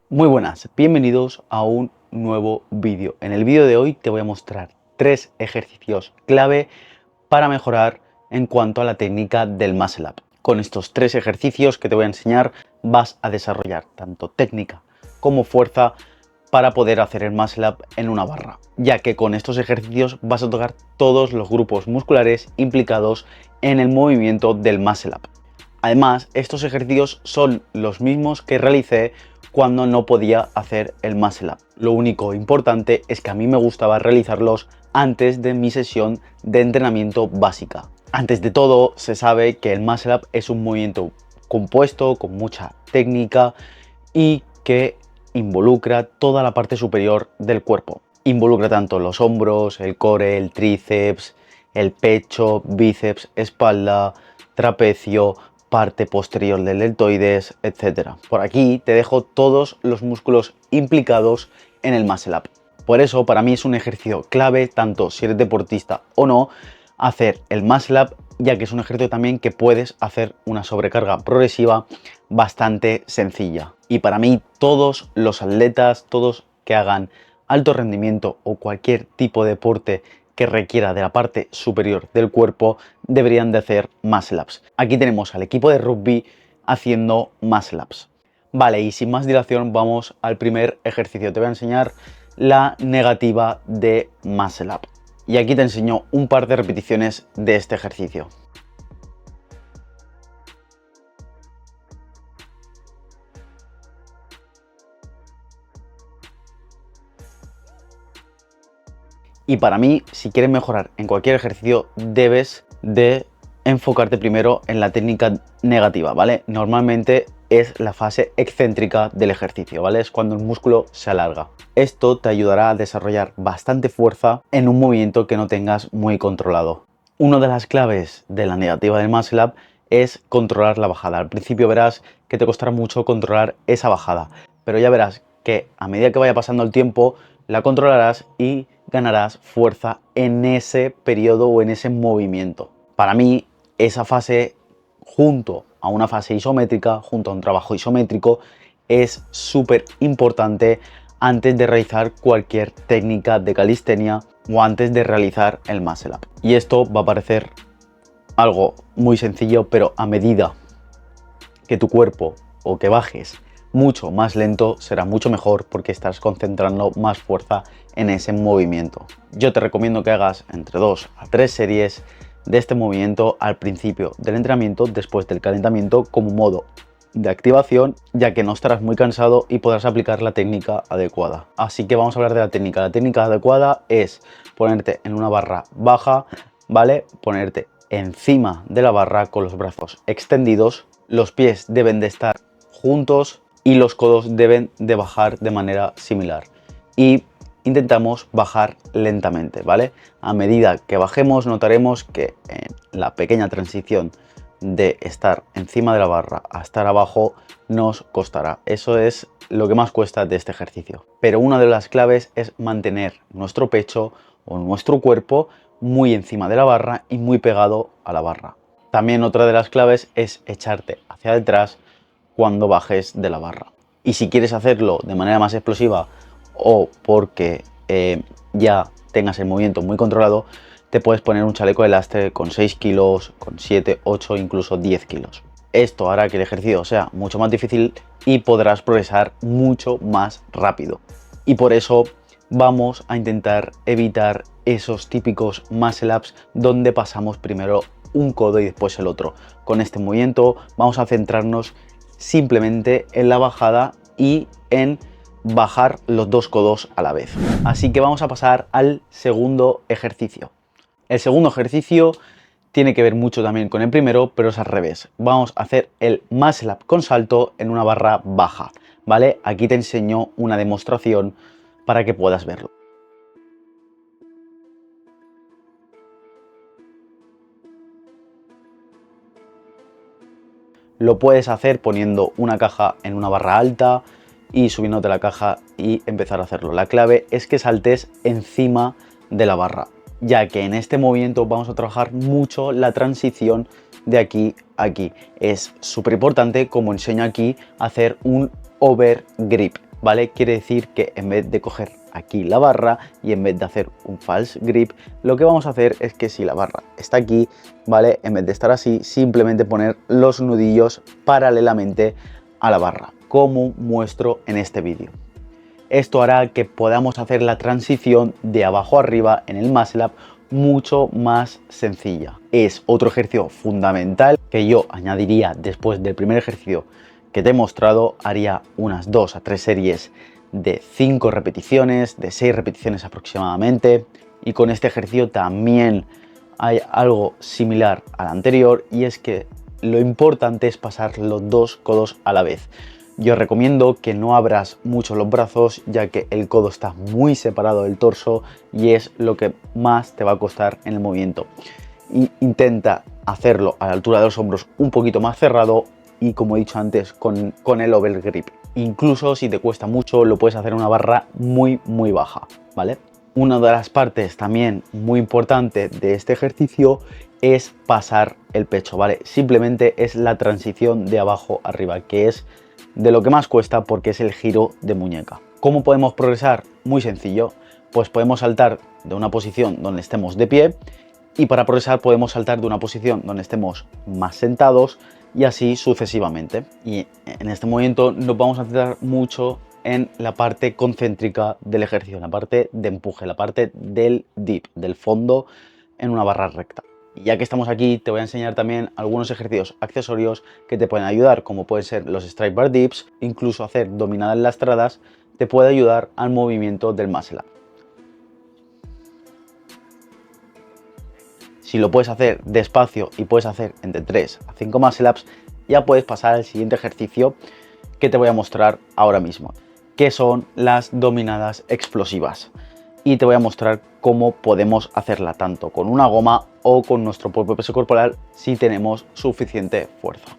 Muy buenas, bienvenidos a un nuevo vídeo. En el vídeo de hoy te voy a mostrar 3 ejercicios clave para mejorar en cuanto a la técnica del Muscle Up. Con estos 3 ejercicios que te voy a enseñar vas a desarrollar tanto técnica como fuerza para poder hacer el Muscle Up en una barra, ya que con estos ejercicios vas a tocar todos los grupos musculares implicados en el movimiento del Muscle Up. Además, estos ejercicios son los mismos que realicé cuando no podía hacer el Muscle Up. Lo único importante es que a mí me gustaba realizarlos antes de mi sesión de entrenamiento básica. Antes de todo, se sabe que el Muscle Up es un movimiento compuesto, con mucha técnica y que involucra toda la parte superior del cuerpo. Involucra tanto los hombros, el core, el tríceps, el pecho, bíceps, espalda, trapecio, parte posterior del deltoides, etc. Por aquí te dejo todos los músculos implicados en el Muscle Up. Por eso para mí es un ejercicio clave, tanto si eres deportista o no, hacer el Muscle Up, ya que es un ejercicio también que puedes hacer una sobrecarga progresiva bastante sencilla. Y para mí todos los atletas, todos que hagan alto rendimiento o cualquier tipo de deporte que requiera de la parte superior del cuerpo, deberían de hacer Muscle Ups. Aquí tenemos al equipo de rugby haciendo Muscle Ups. Vale, y sin más dilación vamos al primer ejercicio. Te voy a enseñar la negativa de Muscle Up. Y aquí te enseño un par de repeticiones de este ejercicio. Y para mí, si quieres mejorar en cualquier ejercicio, debes de enfocarte primero en la técnica negativa, ¿vale? Normalmente es la fase excéntrica del ejercicio, ¿vale? Es cuando el músculo se alarga. Esto te ayudará a desarrollar bastante fuerza en un movimiento que no tengas muy controlado. Una de las claves de la negativa del Muscle Up es controlar la bajada. Al principio verás que te costará mucho controlar esa bajada, pero ya verás que a medida que vaya pasando el tiempo, la controlarás y ganarás fuerza en ese periodo o en ese movimiento. Para mí, esa fase, junto a una fase isométrica, junto a un trabajo isométrico, es súper importante antes de realizar cualquier técnica de calistenia o antes de realizar el Muscle Up. Y esto va a parecer algo muy sencillo, pero a medida que tu cuerpo o que bajes mucho más lento, será mucho mejor porque estás concentrando más fuerza en ese movimiento. Yo te recomiendo que hagas entre 2 a 3 series de este movimiento al principio del entrenamiento, después del calentamiento, como modo de activación, ya que no estarás muy cansado y podrás aplicar la técnica adecuada. Así que vamos a hablar de la técnica. La técnica adecuada es ponerte en una barra baja, ¿vale? Ponerte encima de la barra con los brazos extendidos, los pies deben de estar juntos y los codos deben de bajar de manera similar. Y intentamos bajar lentamente, ¿vale? A medida que bajemos notaremos que en la pequeña transición de estar encima de la barra a estar abajo nos costará. Eso es lo que más cuesta de este ejercicio. Pero una de las claves es mantener nuestro pecho o nuestro cuerpo muy encima de la barra y muy pegado a la barra. También otra de las claves es echarte hacia detrás cuando bajes de la barra. Y si quieres hacerlo de manera más explosiva o porque ya tengas el movimiento muy controlado, te puedes poner un chaleco de lastre con 6 kilos, con 7, 8, incluso 10 kilos. Esto hará que el ejercicio sea mucho más difícil y podrás progresar mucho más rápido. Y por eso vamos a intentar evitar esos típicos Muscle Ups donde pasamos primero un codo y después el otro. Con este movimiento vamos a centrarnos simplemente en la bajada y en bajar los 2 codos a la vez. Así que vamos a pasar al segundo ejercicio. El segundo ejercicio tiene que ver mucho también con el primero, pero es al revés. Vamos a hacer el Muscle Up con salto en una barra baja, ¿vale? Aquí te enseño una demostración para que puedas verlo. Lo puedes hacer poniendo una caja en una barra alta y subiéndote la caja y empezar a hacerlo. La clave es que saltes encima de la barra. ya que en este movimiento vamos a trabajar mucho la transición de aquí a aquí. Es súper importante, como enseño aquí, hacer un over grip, ¿vale? Quiere decir que en vez de coger aquí la barra y en vez de hacer un false grip, lo que vamos a hacer es que si la barra está aquí, ¿vale? En vez de estar así, simplemente poner los nudillos paralelamente a la barra, como muestro en este vídeo. Esto hará que podamos hacer la transición de abajo a arriba en el muscle up mucho más sencilla. Es otro ejercicio fundamental que yo añadiría después del primer ejercicio que te he mostrado. Haría unas 2 a 3 series de 5 repeticiones, de 6 repeticiones aproximadamente. Y con este ejercicio también hay algo similar al anterior, y es que lo importante es pasar los dos codos a la vez. Yo recomiendo que no abras mucho los brazos, ya que el codo está muy separado del torso y es lo que más te va a costar en el movimiento. Intenta hacerlo a la altura de los hombros un poquito más cerrado y, como he dicho antes, con el over grip. Incluso si te cuesta mucho, lo puedes hacer en una barra muy baja, ¿vale? Una de las partes también muy importante de este ejercicio es pasar el pecho, ¿vale? Simplemente es la transición de abajo arriba, que es de lo que más cuesta porque es el giro de muñeca. ¿Cómo podemos progresar? Muy sencillo, pues podemos saltar de una posición donde estemos de pie, y para progresar podemos saltar de una posición donde estemos más sentados y así sucesivamente. Y en este momento nos vamos a centrar mucho en la parte concéntrica del ejercicio, en la parte de empuje, la parte del dip, del fondo en una barra recta. Y ya que estamos aquí, te voy a enseñar también algunos ejercicios accesorios que te pueden ayudar, como pueden ser los straight bar dips, incluso hacer dominadas lastradas te puede ayudar al movimiento del muscle up. Si lo puedes hacer despacio y puedes hacer entre 3 a 5 muscle ups, ya puedes pasar al siguiente ejercicio que te voy a mostrar ahora mismo, que son las dominadas explosivas. Y te voy a mostrar cómo podemos hacerla tanto con una goma o con nuestro propio peso corporal si tenemos suficiente fuerza.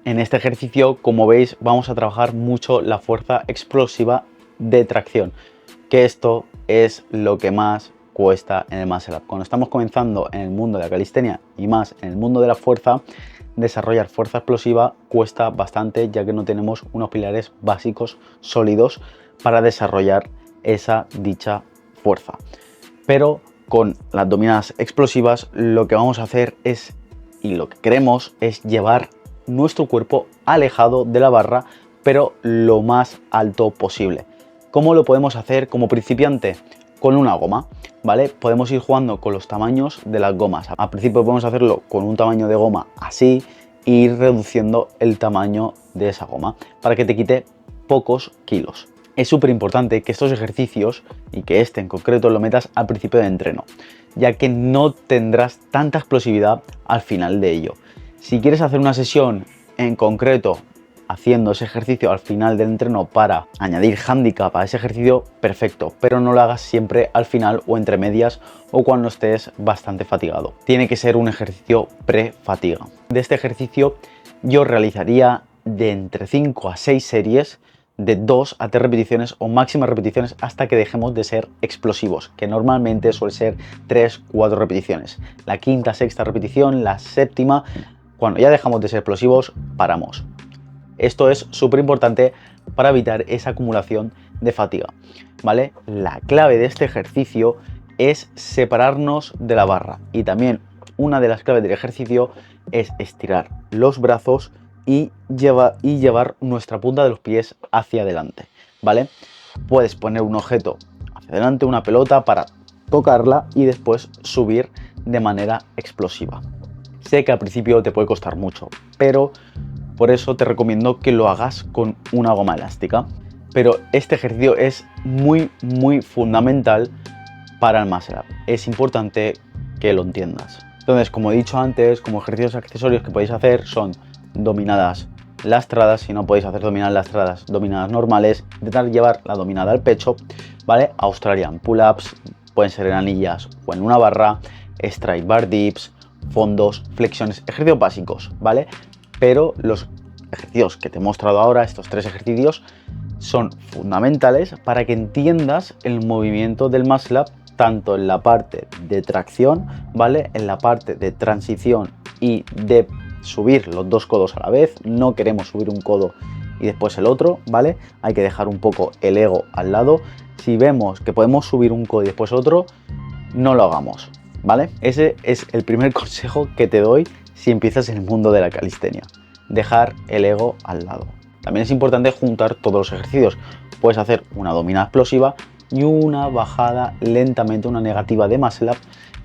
En este ejercicio, como veis, vamos a trabajar mucho la fuerza explosiva de tracción, que esto es lo que más cuesta en el muscle up. Cuando estamos comenzando en el mundo de la calistenia y más en el mundo de la fuerza, desarrollar fuerza explosiva cuesta bastante, ya que no tenemos unos pilares básicos sólidos para desarrollar esa dicha fuerza. Pero con las dominadas explosivas lo que vamos a hacer es, y lo que queremos es, llevar nuestro cuerpo alejado de la barra, pero lo más alto posible. ¿Cómo lo podemos hacer como principiante? Con una goma, ¿vale? Podemos ir jugando con los tamaños de las gomas. Al principio podemos hacerlo con un tamaño de goma así e ir reduciendo el tamaño de esa goma para que te quite pocos kilos. Es súper importante que estos ejercicios, y que este en concreto, lo metas al principio de entreno, ya que no tendrás tanta explosividad al final de ello. Si quieres hacer una sesión en concreto haciendo ese ejercicio al final del entreno para añadir handicap a ese ejercicio, perfecto, pero no lo hagas siempre al final o entre medias o cuando estés bastante fatigado. Tiene que ser un ejercicio pre-fatiga. De este ejercicio yo realizaría de entre 5 a 6 series de 2 a 3 repeticiones o máximas repeticiones hasta que dejemos de ser explosivos, que normalmente suele ser 3-4 repeticiones. La quinta, sexta repetición, la séptima, cuando ya dejamos de ser explosivos, paramos. Esto es súper importante para evitar esa acumulación de fatiga, ¿vale? La clave de este ejercicio es separarnos de la barra, y también una de las claves del ejercicio es estirar los brazos y llevar nuestra punta de los pies hacia adelante, ¿vale? Puedes poner un objeto hacia adelante, una pelota, para tocarla y después subir de manera explosiva. Sé que al principio te puede costar mucho, pero por eso te recomiendo que lo hagas con una goma elástica. Pero este ejercicio es muy fundamental para el muscle up. Es importante que lo entiendas. Entonces, como he dicho antes, como ejercicios accesorios que podéis hacer son dominadas lastradas. Si no podéis hacer dominadas lastradas, dominadas normales. Intentar llevar la dominada al pecho, ¿vale? Australian pull-ups, pueden ser en anillas o en una barra. Straight bar dips fondos, flexiones, ejercicios básicos, ¿vale? Pero los ejercicios que te he mostrado ahora, estos 3 ejercicios, son fundamentales para que entiendas el movimiento del muscle up, tanto en la parte de tracción, ¿vale? En la parte de transición y de subir los 2 codos a la vez. No queremos subir un codo y después el otro, ¿vale? Hay que dejar un poco el ego al lado. Si vemos que podemos subir un codo y después otro, no lo hagamos, ¿vale? Ese es el primer consejo que te doy si empiezas en el mundo de la calistenia. Dejar el ego al lado. También es importante juntar todos los ejercicios. Puedes hacer una dominada explosiva y una bajada lentamente, una negativa de muscle up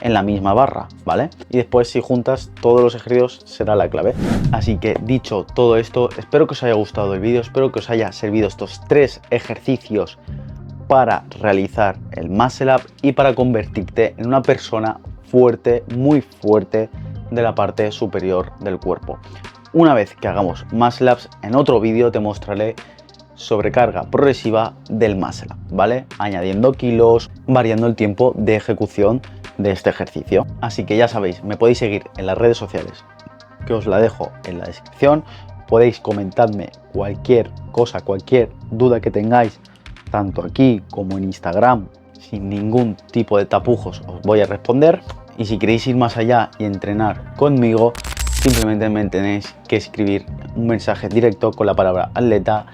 en la misma barra, ¿vale? Y después si juntas todos los ejercicios será la clave. Así que dicho todo esto, espero que os haya gustado el vídeo, espero que os haya servido estos 3 ejercicios para realizar el muscle up y para convertirte en una persona fuerte, muy fuerte de la parte superior del cuerpo. Una vez que hagamos muscle ups, en otro vídeo te mostraré sobrecarga progresiva del muscle up, ¿vale? Añadiendo kilos, variando el tiempo de ejecución de este ejercicio. Así que ya sabéis, me podéis seguir en las redes sociales, que os la dejo en la descripción. Podéis comentarme cualquier cosa, cualquier duda que tengáis, tanto aquí como en Instagram, sin ningún tipo de tapujos os voy a responder. Y si queréis ir más allá y entrenar conmigo, simplemente me tenéis que escribir un mensaje directo con la palabra atleta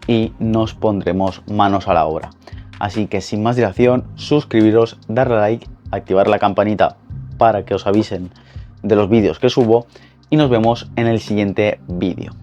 y nos pondremos manos a la obra. Así que sin más dilación, suscribiros, darle a like, activar la campanita para que os avisen de los vídeos que subo y nos vemos en el siguiente vídeo.